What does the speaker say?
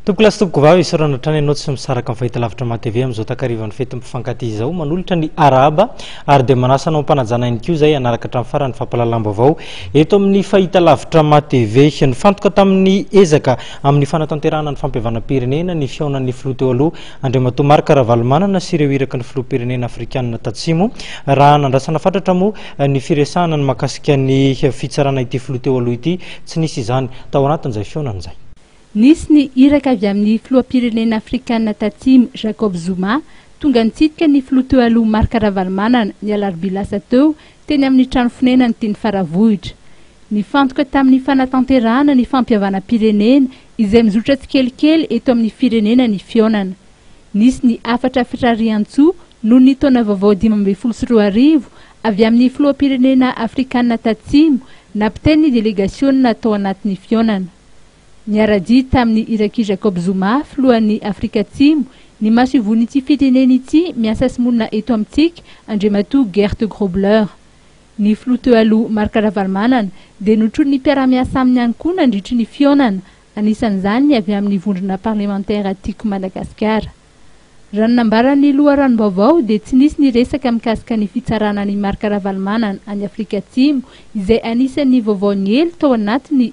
Topoklasy topoko vavy isorana trany anao tsy misaraka amin'ny fahitalavitra ma TV amin'izao takarivan'ny fety mpifankatia izao manolotra ny araba ary dia manasa anao mpanajana ihany koa izay anaraka hatramin'ny farany fampalalam-baovao eto amin'ny fahitalavitra ma TV. Nifantoka tamin'ny ezaka amin'ny fanatanterahana ny fampihavanam-pirenena ny fihaonan'ny filoha teo aloha Andriamatoa Marc Ravalomanana sy ireo iraky ny filoham-pirenena afrikanina tatsimo raha nandrasana fatratra moa ny firesahana ny mahakasika ny fitsarana ity filoha teo aloha ity tsy nisy izany tao anatin'izay fihaonan'izay. Nisy ny iraka avy amin'ny filoham-pirenena afrikanina tatsimo Jacob Zuma tonga nitsidika ny filoha teo aloha Marc Ravalomanana ny alarobia lasa teo teny amin'ny trano fonenany teny Faravohitra. Nifantoka tamin'ny fanatanterahana ny fampihavanam-pirenena izay mizotra tsikelikely eto amin'ny firenena ny fihaonana. Nisy ny afatra firarian-tsoa noho ny taona vaovao 2024 avy amin'ny filoham-pirenena afrikanina tatsimo nampiteny ny delegasiona tao anatin'ny fihaonana. Niara-dia tamin'ny iraki Jacob Zuma filohan'ny Afrika Atsimo ny maso ivon'ity firenena ity miasa sy monina eto amintsika Andriamatoa Gert Grobler. Ny filoha teo aloha Marc Ravalomanana dia notrony ny mpiara-miasa aminy ihany koa nandritry ny fihaonana, anisan'izany avy amin'ny vondrona parlementaire tiako Madagasikara. Raha nambaran'ny loharanom-baovao dia tsy nisy ny resaka mikasika ny fitsarana ny Marc Ravalomanana any Afrika Atsimo izay anisan'ny vaovao ny elo tao anatiny